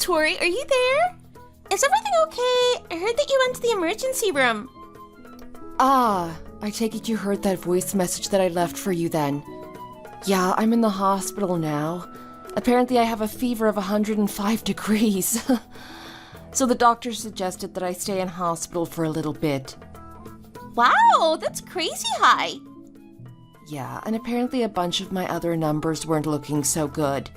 Tori, are you there? Is everything okay? I heard that you went to the emergency room. Ah, I take it you heard that voice message that I left for you then. Yeah, I'm in the hospital now. Apparently I have a fever of 105 degrees. So the doctor suggested that I stay in hospital for a little bit. Wow, that's crazy high. Yeah, and apparently a bunch of my other numbers weren't looking so good.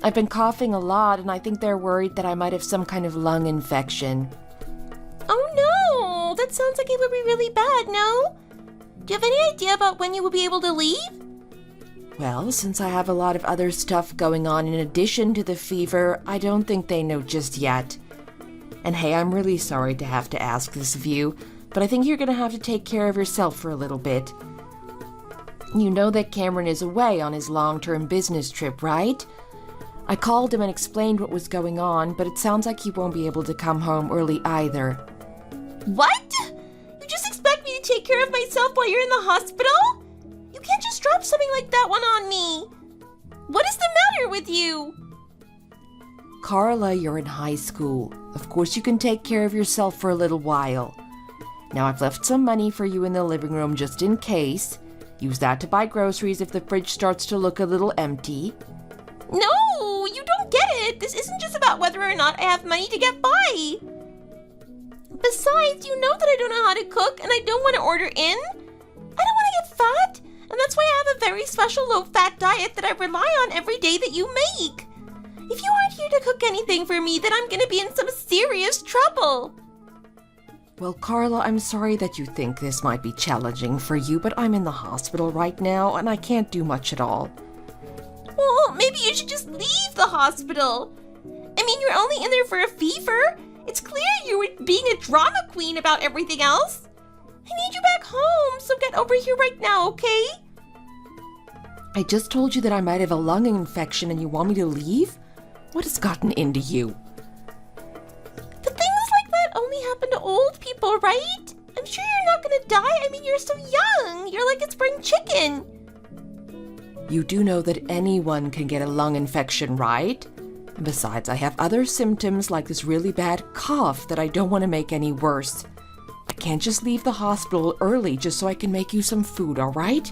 I've been coughing a lot, and I think they're worried that I might have some kind of lung infection. Oh no, that sounds like it would be really bad, no? Do you have any idea about when you will be able to leave? Well, since I have a lot of other stuff going on in addition to the fever, I don't think they know just yet. And hey, I'm really sorry to have to ask this of you, but I think you're gonna have to take care of yourself for a little bit. You know that Cameron is away on his long-term business trip, right? I called him and explained what was going on, but it sounds like he won't be able to come home early either. What? You just expect me to take care of myself while you're in the hospital? You can't just drop something like that one on me. What is the matter with you? Carla, you're in high school. Of course you can take care of yourself for a little while. Now I've left some money for you in the living room just in case. Use that to buy groceries if the fridge starts to look a little empty. No, you don't get it. This isn't just about whether or not I have money to get by. Besides, you know that I don't know how to cook and I don't want to order in. I don't want to get fat, and that's why I have a very special low-fat diet that I rely on every day that you make. If you aren't here to cook anything for me, then I'm going to be in some serious trouble. Well, Carla, I'm sorry that you think this might be challenging for you, but I'm in the hospital right now and I can't do much at all. Well, maybe you should just leave the hospital. I mean, you're only in there for a fever. It's clear you were being a drama queen about everything else. I need you back home, so get over here right now, okay? I just told you that I might have a lung infection and you want me to leave? What has gotten into you? But things like that only happen to old people, right? I'm sure you're not gonna die. I mean, you're so young. You're like a spring chicken. You do know that anyone can get a lung infection, right? And besides, I have other symptoms like this really bad cough that I don't want to make any worse. I can't just leave the hospital early just so I can make you some food, all right?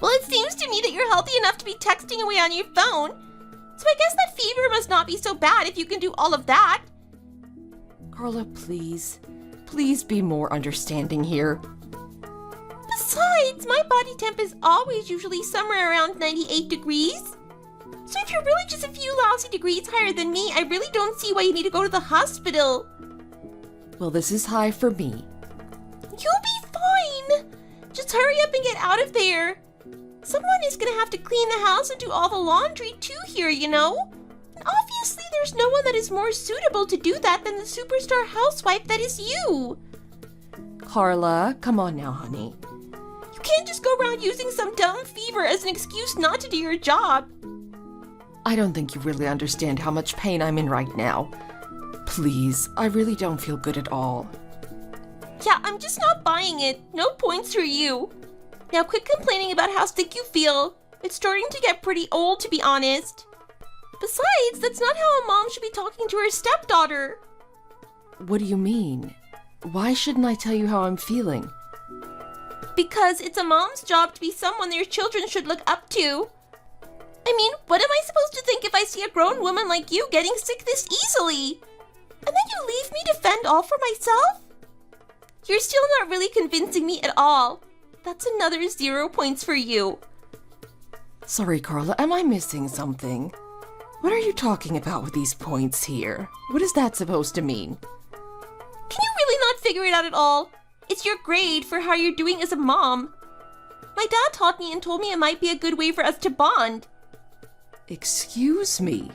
Well, it seems to me that you're healthy enough to be texting away on your phone. So I guess that fever must not be so bad if you can do all of that. Carla, please. Please be more understanding here. Besides, my body temp is always usually somewhere around 98 degrees. So if you're really just a few lousy degrees higher than me, I really don't see why you need to go to the hospital. Well, this is high for me. You'll be fine. Just hurry up and get out of there. Someone is gonna have to clean the house and do all the laundry too here, you know? And obviously there's no one that is more suitable to do that than the superstar housewife that is you. Carla, come on now, honey. You can't just go around using some dumb fever as an excuse not to do your job. I don't think you really understand how much pain I'm in right now. Please, I really don't feel good at all. Yeah, I'm just not buying it. No points for you. Now quit complaining about how sick you feel. It's starting to get pretty old, to be honest. Besides, that's not how a mom should be talking to her stepdaughter. What do you mean? Why shouldn't I tell you how I'm feeling? Because it's a mom's job to be someone their children should look up to. I mean, what am I supposed to think if I see a grown woman like you getting sick this easily? And then you leave me to fend all for myself? You're still not really convincing me at all. That's another 0 points for you. Sorry, Carla, am I missing something? What are you talking about with these points here? What is that supposed to mean? Can you really not figure it out at all? It's your grade for how you're doing as a mom. My dad taught me and told me it might be a good way for us to bond. Excuse me?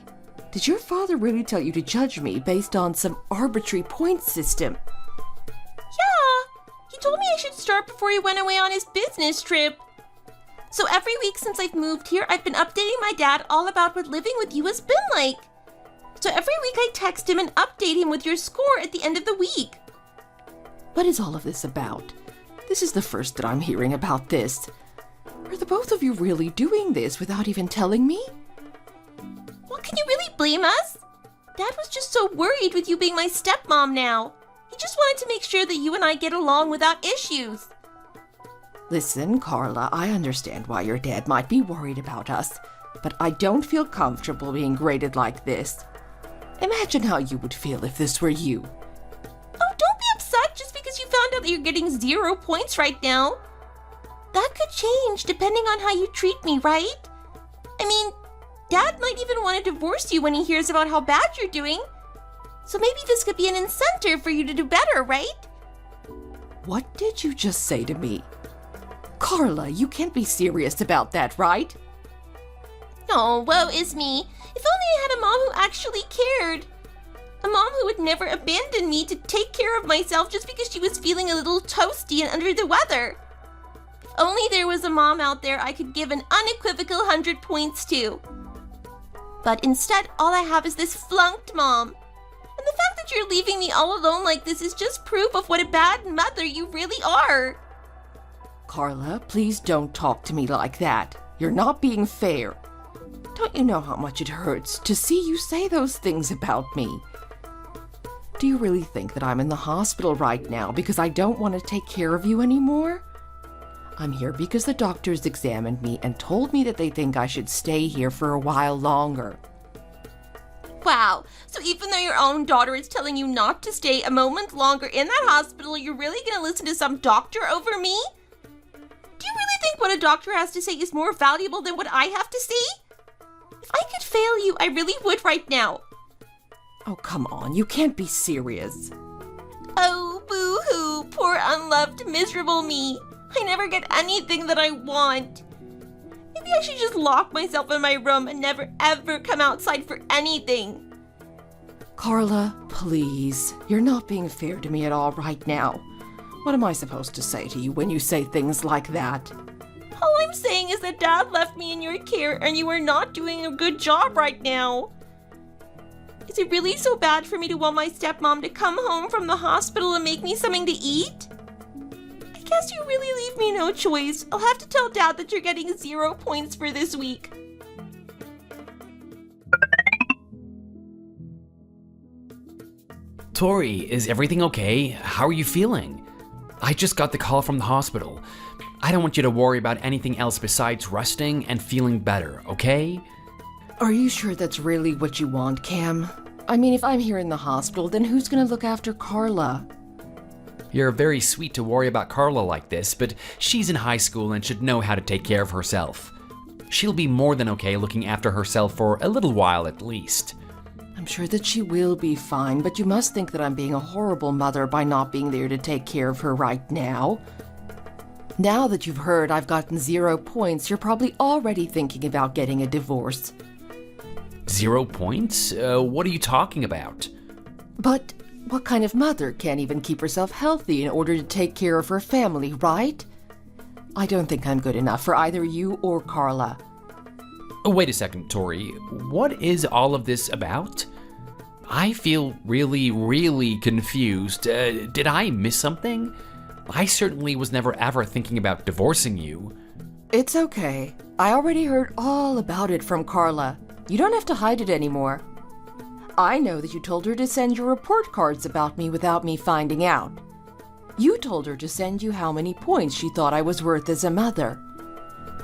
Did your father really tell you to judge me based on some arbitrary point system? Yeah, he told me I should start before he went away on his business trip. So every week since I've moved here, I've been updating my dad all about what living with you has been like. So every week I text him and update him with your score at the end of the week. What is all of this about? This is the first that I'm hearing about this. Are the both of you really doing this without even telling me? Well, can you really blame us? Dad was just so worried with you being my stepmom now. He just wanted to make sure that you and I get along without issues. Listen, Carla, I understand why your dad might be worried about us, but I don't feel comfortable being graded like this. Imagine how you would feel if this were you. Oh, don't be upset just because you found out that you're getting 0 points right now. That could change depending on how you treat me, right? I mean, Dad might even want to divorce you when he hears about how bad you're doing. So maybe this could be an incentive for you to do better, right? What did you just say to me? Carla, you can't be serious about that, right? Oh, woe is me. If only I had a mom who actually cared. A mom who would never abandon me to take care of myself just because she was feeling a little toasty and under the weather. If only there was a mom out there I could give an unequivocal 100 points to. But instead, all I have is this flunked mom. And the fact that you're leaving me all alone like this is just proof of what a bad mother you really are. Carla, please don't talk to me like that. You're not being fair. Don't you know how much it hurts to see you say those things about me? Do you really think that I'm in the hospital right now because I don't want to take care of you anymore? I'm here because the doctors examined me and told me that they think I should stay here for a while longer. Wow, so even though your own daughter is telling you not to stay a moment longer in that hospital, you're really going to listen to some doctor over me? Do you really think what a doctor has to say is more valuable than what I have to say? If I could fail you, I really would right now. Oh, come on, you can't be serious. Oh, boo-hoo, poor unloved, miserable me. I never get anything that I want. Maybe I should just lock myself in my room and never ever come outside for anything. Carla, please. You're not being fair to me at all right now. What am I supposed to say to you when you say things like that? All I'm saying is that Dad left me in your care and you are not doing a good job right now. Is it really so bad for me to want my stepmom to come home from the hospital and make me something to eat? I guess you really leave me no choice. I'll have to tell Dad that you're getting 0 points for this week. Tori, is everything okay? How are you feeling? I just got the call from the hospital. I don't want you to worry about anything else besides resting and feeling better, okay? Are you sure that's really what you want, Cam? I mean, if I'm here in the hospital, then who's gonna look after Carla? You're very sweet to worry about Carla like this, but she's in high school and should know how to take care of herself. She'll be more than okay looking after herself for a little while at least. I'm sure that she will be fine, but you must think that I'm being a horrible mother by not being there to take care of her right now. Now that you've heard I've gotten 0 points, you're probably already thinking about getting a divorce. 0 points? What are you talking about? But what kind of mother can't even keep herself healthy in order to take care of her family, right? I don't think I'm good enough for either you or Carla. Wait a second, Tori. What is all of this about? I feel really confused. Did I miss something? I certainly was never ever thinking about divorcing you. It's okay. I already heard all about it from Carla. You don't have to hide it anymore. I know that you told her to send your report cards about me without me finding out. You told her to send you how many points she thought I was worth as a mother.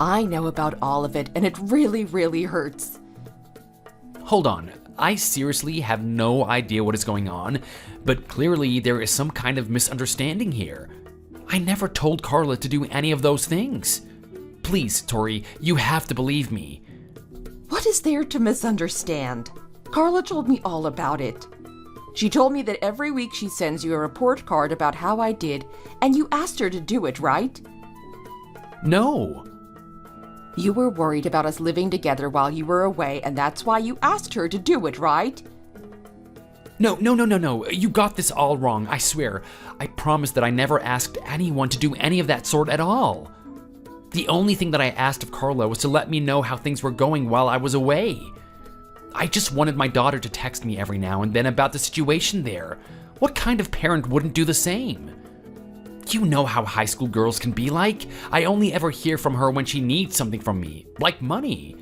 I know about all of it, and it really hurts. Hold on. I seriously have no idea what is going on, but clearly there is some kind of misunderstanding here. I never told Carla to do any of those things. Please, Tori, you have to believe me. What is there to misunderstand? Carla told me all about it. She told me that every week she sends you a report card about how I did, and you asked her to do it, right? No. You were worried about us living together while you were away, and that's why you asked her to do it, right? No. You got this all wrong, I swear. I promise that I never asked anyone to do any of that sort at all. The only thing that I asked of Carla was to let me know how things were going while I was away. I just wanted my daughter to text me every now and then about the situation there. What kind of parent wouldn't do the same? You know how high school girls can be like. I only ever hear from her when she needs something from me, like money.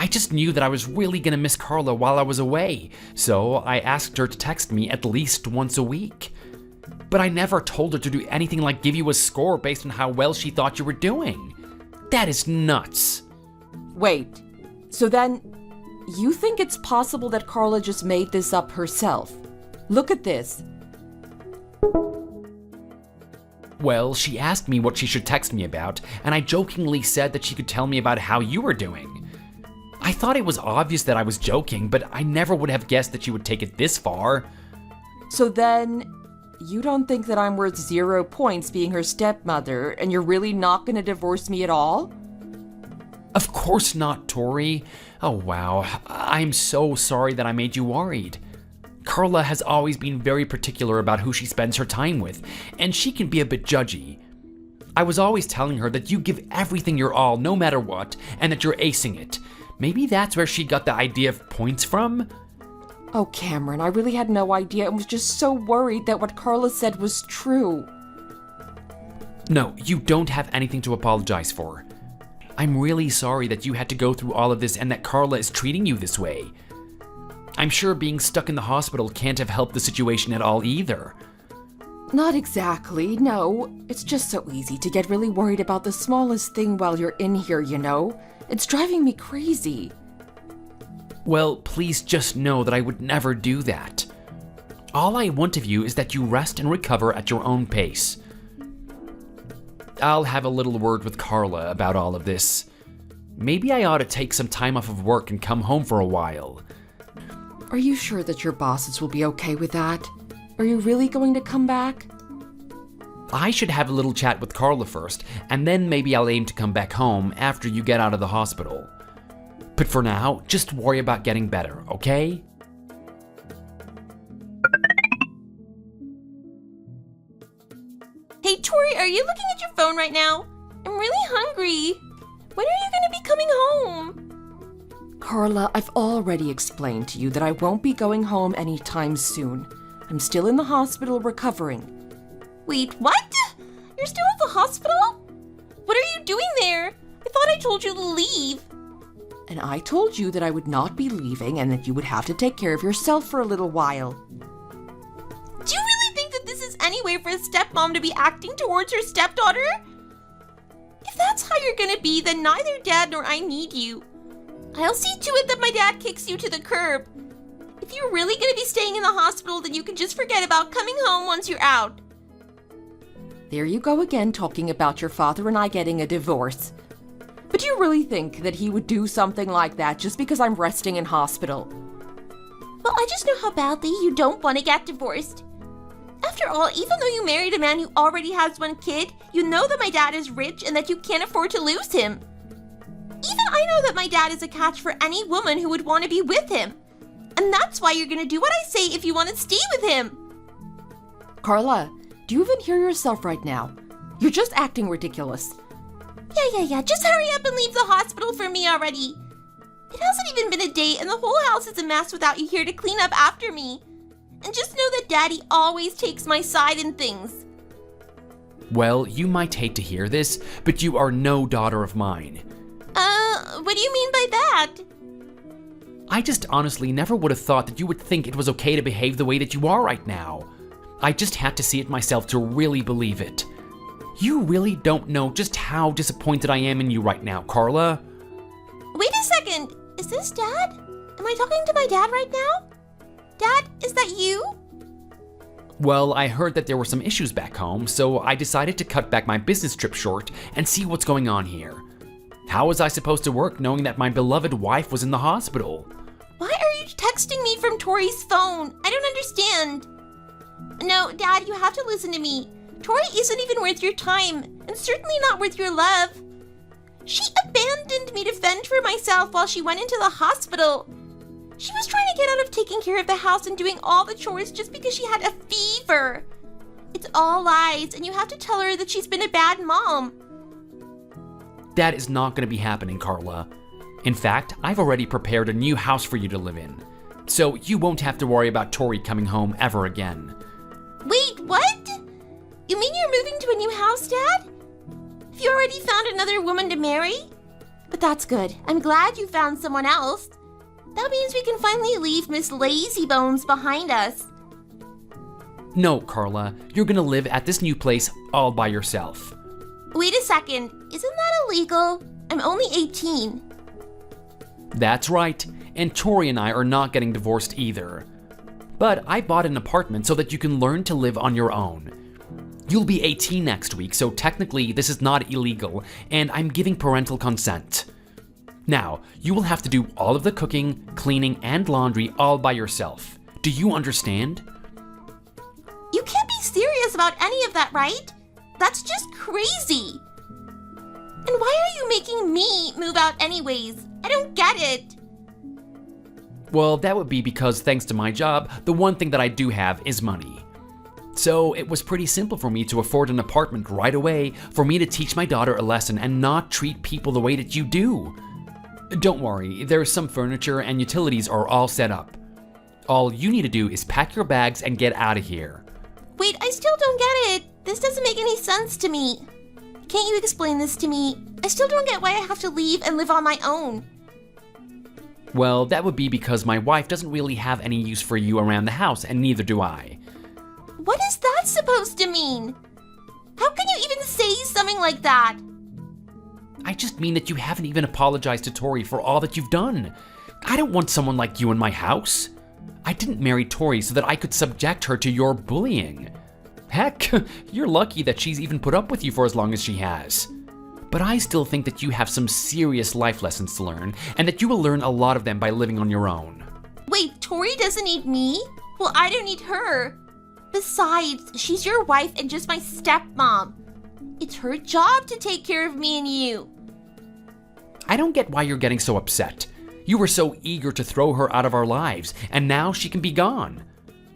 I just knew that I was really gonna miss Carla while I was away, so I asked her to text me at least once a week. But I never told her to do anything like give you a score based on how well she thought you were doing. That is nuts. Wait, so then you think it's possible that Carla just made this up herself? Look at this. Well, she asked me what she should text me about, and I jokingly said that she could tell me about how you were doing. I thought it was obvious that I was joking, but I never would have guessed that you would take it this far. So then, you don't think that I'm worth 0 points being her stepmother, and you're really not going to divorce me at all? Of course not, Tori. Oh wow, I'm so sorry that I made you worried. Carla has always been very particular about who she spends her time with, and she can be a bit judgy. I was always telling her that you give everything your all no matter what, and that you're acing it. Maybe that's where she got the idea of points from? Oh, Cameron, I really had no idea and was just so worried that what Carla said was true. No, you don't have anything to apologize for. I'm really sorry that you had to go through all of this and that Carla is treating you this way. I'm sure being stuck in the hospital can't have helped the situation at all either. Not exactly, no. It's just so easy to get really worried about the smallest thing while you're in here, you know? It's driving me crazy. Well, please just know that I would never do that. All I want of you is that you rest and recover at your own pace. I'll have a little word with Carla about all of this. Maybe I ought to take some time off of work and come home for a while. Are you sure that your bosses will be okay with that? Are you really going to come back? I should have a little chat with Carla first, and then maybe I'll aim to come back home after you get out of the hospital. But for now, just worry about getting better, okay? Hey, Tori, are you looking at your phone right now? I'm really hungry. When are you going to be coming home? Carla, I've already explained to you that I won't be going home anytime soon. I'm still in the hospital recovering. Wait, what? You're still at the hospital? What are you doing there? I thought I told you to leave. And I told you that I would not be leaving and that you would have to take care of yourself for a little while. Do you really think that this is any way for a stepmom to be acting towards her stepdaughter? If that's how you're gonna be, then neither Dad nor I need you. I'll see to it that my dad kicks you to the curb. If you're really gonna be staying in the hospital, then you can just forget about coming home once you're out. There you go again, talking about your father and I getting a divorce. But do you really think that he would do something like that just because I'm resting in hospital? Well, I just know how badly you don't want to get divorced. After all, even though you married a man who already has 1 kid, you know that my dad is rich and that you can't afford to lose him. Even I know that my dad is a catch for any woman who would want to be with him. And that's why you're gonna do what I say if you want to stay with him. Carla, do you even hear yourself right now? You're just acting ridiculous. Yeah, just hurry up and leave the hospital for me already. It hasn't even been a day and the whole house is a mess without you here to clean up after me. And just know that Daddy always takes my side in things. Well, you might hate to hear this, but you are no daughter of mine. What do you mean by that? I just honestly never would have thought that you would think it was okay to behave the way that you are right now. I just had to see it myself to really believe it. You really don't know just how disappointed I am in you right now, Carla. Wait a second. Is this Dad? Am I talking to my dad right now? Dad, is that you? Well, I heard that there were some issues back home, so I decided to cut back my business trip short and see what's going on here. How was I supposed to work knowing that my beloved wife was in the hospital? Why are you texting me from Tori's phone? I don't understand. No, Dad, you have to listen to me. Tori isn't even worth your time, and certainly not worth your love. She abandoned me to fend for myself while she went into the hospital. She was trying to get out of taking care of the house and doing all the chores just because she had a fever. It's all lies, and you have to tell her that she's been a bad mom. That is not going to be happening, Carla. In fact, I've already prepared a new house for you to live in. So you won't have to worry about Tori coming home ever again. Wait, what? You mean you're moving to a new house, Dad? Have you already found another woman to marry? But that's good. I'm glad you found someone else. That means we can finally leave Miss Lazybones behind us. No, Carla, you're gonna live at this new place all by yourself. Wait a second, isn't that illegal? I'm only 18. That's right, and Tori and I are not getting divorced either. But I bought an apartment so that you can learn to live on your own. You'll be 18 next week, so technically this is not illegal, and I'm giving parental consent. Now, you will have to do all of the cooking, cleaning, and laundry all by yourself. Do you understand? You can't be serious about any of that, right? That's just crazy. And why are you making me move out anyways? I don't get it. Well, that would be because thanks to my job, the one thing that I do have is money. So it was pretty simple for me to afford an apartment right away for me to teach my daughter a lesson and not treat people the way that you do. Don't worry, there's some furniture and utilities are all set up. All you need to do is pack your bags and get out of here. Wait, I still don't get it. This doesn't make any sense to me. Can't you explain this to me? I still don't get why I have to leave and live on my own. Well, that would be because my wife doesn't really have any use for you around the house, and neither do I. What is that supposed to mean? How can you even say something like that? I just mean that you haven't even apologized to Tori for all that you've done. I don't want someone like you in my house. I didn't marry Tori so that I could subject her to your bullying. Heck, you're lucky that she's even put up with you for as long as she has. But I still think that you have some serious life lessons to learn, and that you will learn a lot of them by living on your own. Wait, Tori doesn't need me? Well, I don't need her. Besides, she's your wife and just my stepmom. It's her job to take care of me and you. I don't get why you're getting so upset. You were so eager to throw her out of our lives, and now she can be gone.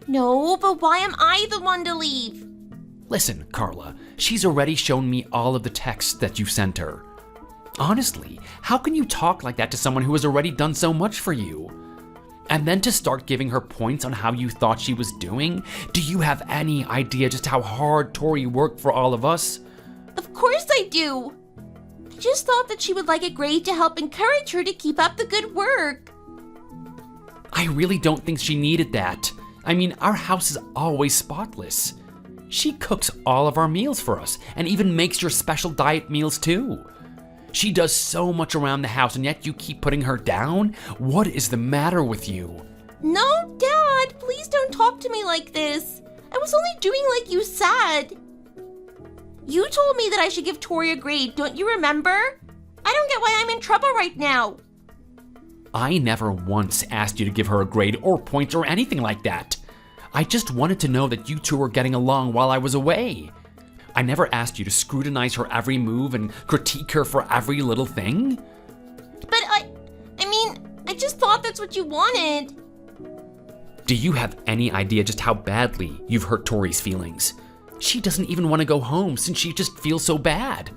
No, but why am I the one to leave? Listen, Carla, she's already shown me all of the texts that you've sent her. Honestly, how can you talk like that to someone who has already done so much for you? And then to start giving her points on how you thought she was doing? Do you have any idea just how hard Tori worked for all of us? Of course I do. I just thought that she would like a grade to help encourage her to keep up the good work. I really don't think she needed that. I mean, our house is always spotless. She cooks all of our meals for us and even makes your special diet meals too. She does so much around the house and yet you keep putting her down? What is the matter with you? No, Dad, please don't talk to me like this. I was only doing like you said. You told me that I should give Tori a grade, don't you remember? I don't get why I'm in trouble right now. I never once asked you to give her a grade or points or anything like that. I just wanted to know that you two were getting along while I was away. I never asked you to scrutinize her every move and critique her for every little thing. But I just thought that's what you wanted. Do you have any idea just how badly you've hurt Tori's feelings? She doesn't even want to go home since she just feels so bad.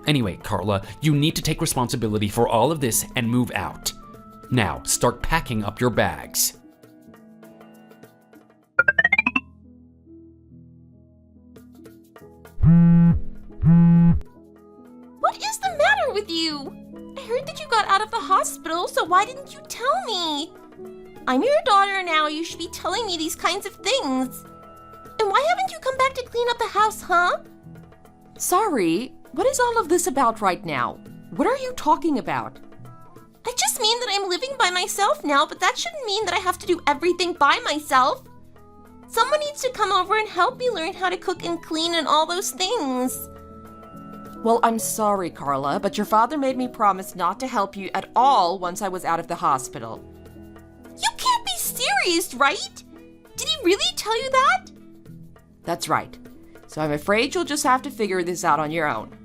Anyway, Carla, you need to take responsibility for all of this and move out. Now, start packing up your bags. What is the matter with you? I heard that you got out of the hospital, so why didn't you tell me? I'm your daughter now, you should be telling me these kinds of things. And why haven't you come back to clean up the house, huh? Sorry, what is all of this about right now? What are you talking about? I just mean that I'm living by myself now, but that shouldn't mean that I have to do everything by myself. Someone needs to come over and help me learn how to cook and clean and all those things. Well, I'm sorry, Carla, but your father made me promise not to help you at all once I was out of the hospital. You can't be serious, right? Did he really tell you that? That's right. So I'm afraid you'll just have to figure this out on your own.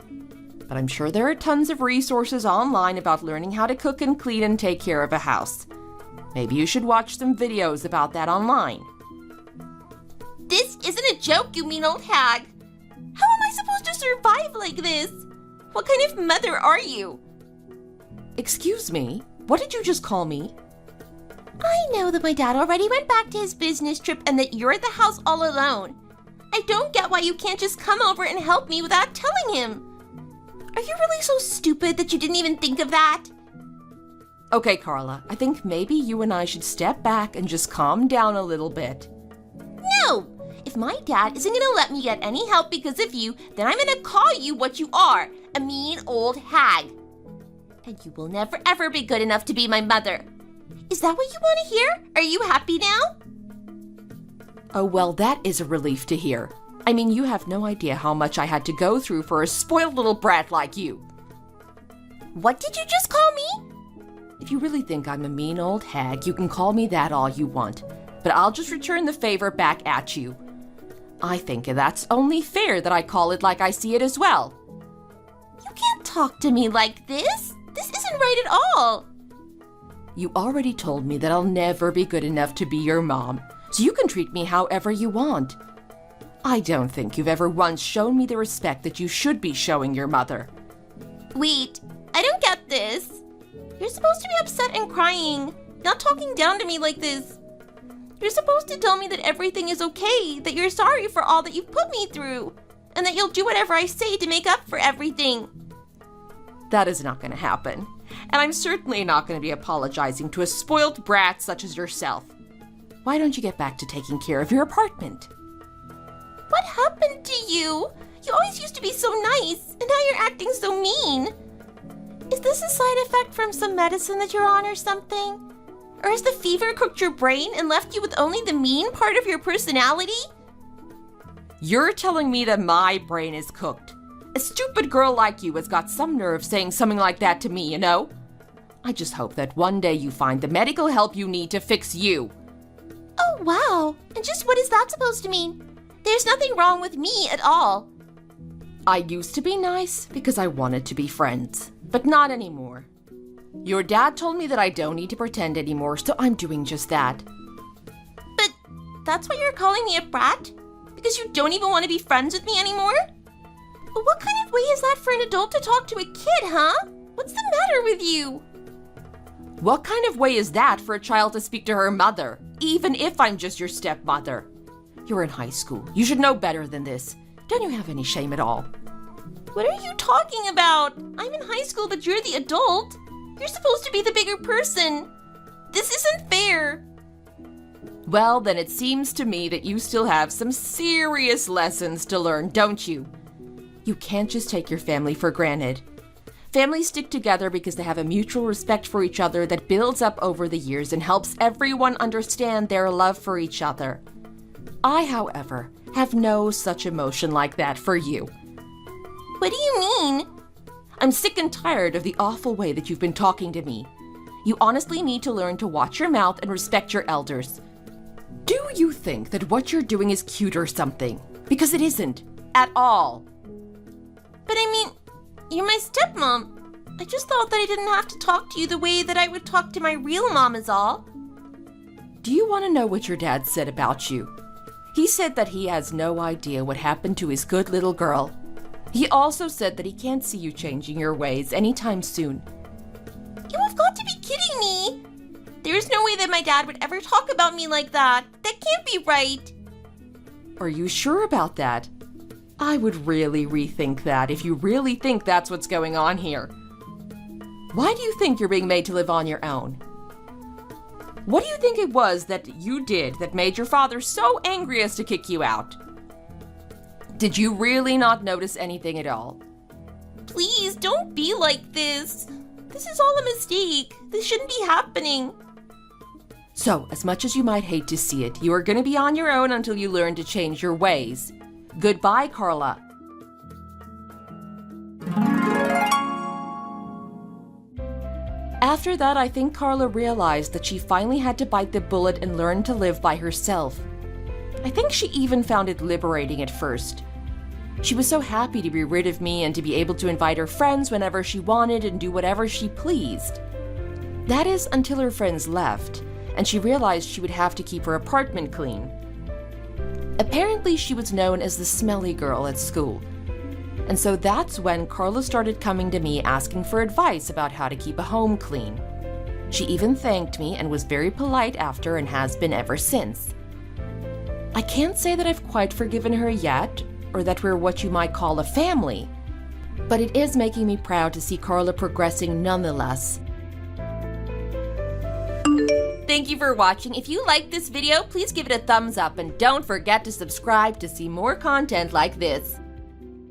But I'm sure there are tons of resources online about learning how to cook and clean and take care of a house. Maybe you should watch some videos about that online. This isn't a joke, you mean old hag. How am I supposed to survive like this? What kind of mother are you? Excuse me? What did you just call me? I know that my dad already went back to his business trip and that you're at the house all alone. I don't get why you can't just come over and help me without telling him. Are you really so stupid that you didn't even think of that? Okay, Carla, I think maybe you and I should step back and just calm down a little bit. No! If my dad isn't gonna let me get any help because of you, then I'm gonna call you what you are, a mean old hag. And you will never ever be good enough to be my mother. Is that what you want to hear? Are you happy now? Oh, well, that is a relief to hear. I mean, you have no idea how much I had to go through for a spoiled little brat like you. What did you just call me? If you really think I'm a mean old hag, you can call me that all you want. But I'll just return the favor back at you. I think that's only fair that I call it like I see it as well. You can't talk to me like this. This isn't right at all. You already told me that I'll never be good enough to be your mom, so you can treat me however you want. I don't think you've ever once shown me the respect that you should be showing your mother. Wait, I don't get this. You're supposed to be upset and crying, not talking down to me like this. You're supposed to tell me that everything is okay, that you're sorry for all that you've put me through, and that you'll do whatever I say to make up for everything. That is not going to happen, and I'm certainly not going to be apologizing to a spoiled brat such as yourself. Why don't you get back to taking care of your apartment? What happened to you? You always used to be so nice, and now you're acting so mean. Is this a side effect from some medicine that you're on or something? Or has the fever cooked your brain and left you with only the mean part of your personality? You're telling me that my brain is cooked. A stupid girl like you has got some nerve saying something like that to me, you know? I just hope that one day you find the medical help you need to fix you. Oh, wow. And just what is that supposed to mean? There's nothing wrong with me at all. I used to be nice because I wanted to be friends, but not anymore. Your dad told me that I don't need to pretend anymore, so I'm doing just that. But that's why you're calling me a brat? Because you don't even want to be friends with me anymore? But what kind of way is that for an adult to talk to a kid, huh? What's the matter with you? What kind of way is that for a child to speak to her mother, even if I'm just your stepmother? You're in high school. You should know better than this. Don't you have any shame at all? What are you talking about? I'm in high school, but you're the adult. You're supposed to be the bigger person. This isn't fair. Well, then it seems to me that you still have some serious lessons to learn, don't you? You can't just take your family for granted. Families stick together because they have a mutual respect for each other that builds up over the years and helps everyone understand their love for each other. I, however, have no such emotion like that for you. What do you mean? I'm sick and tired of the awful way that you've been talking to me. You honestly need to learn to watch your mouth and respect your elders. Do you think that what you're doing is cute or something? Because it isn't. At all. But I mean, you're my stepmom. I just thought that I didn't have to talk to you the way that I would talk to my real mom is all. Do you want to know what your dad said about you? He said that he has no idea what happened to his good little girl. He also said that he can't see you changing your ways anytime soon. You have got to be kidding me! There's no way that my dad would ever talk about me like that. That can't be right. Are you sure about that? I would really rethink that if you really think that's what's going on here. Why do you think you're being made to live on your own? What do you think it was that you did that made your father so angry as to kick you out? Did you really not notice anything at all? Please, don't be like this. This is all a mistake. This shouldn't be happening. So, as much as you might hate to see it, you are going to be on your own until you learn to change your ways. Goodbye, Carla. After that, I think Carla realized that she finally had to bite the bullet and learn to live by herself. I think she even found it liberating at first. She was so happy to be rid of me and to be able to invite her friends whenever she wanted and do whatever she pleased. That is, until her friends left, and she realized she would have to keep her apartment clean. Apparently, she was known as the smelly girl at school. And so that's when Carla started coming to me asking for advice about how to keep a home clean. She even thanked me and was very polite after and has been ever since. I can't say that I've quite forgiven her yet, or that we're what you might call a family. But it is making me proud to see Carla progressing nonetheless. Thank you for watching. If you liked this video, please give it a thumbs up and don't forget to subscribe to see more content like this.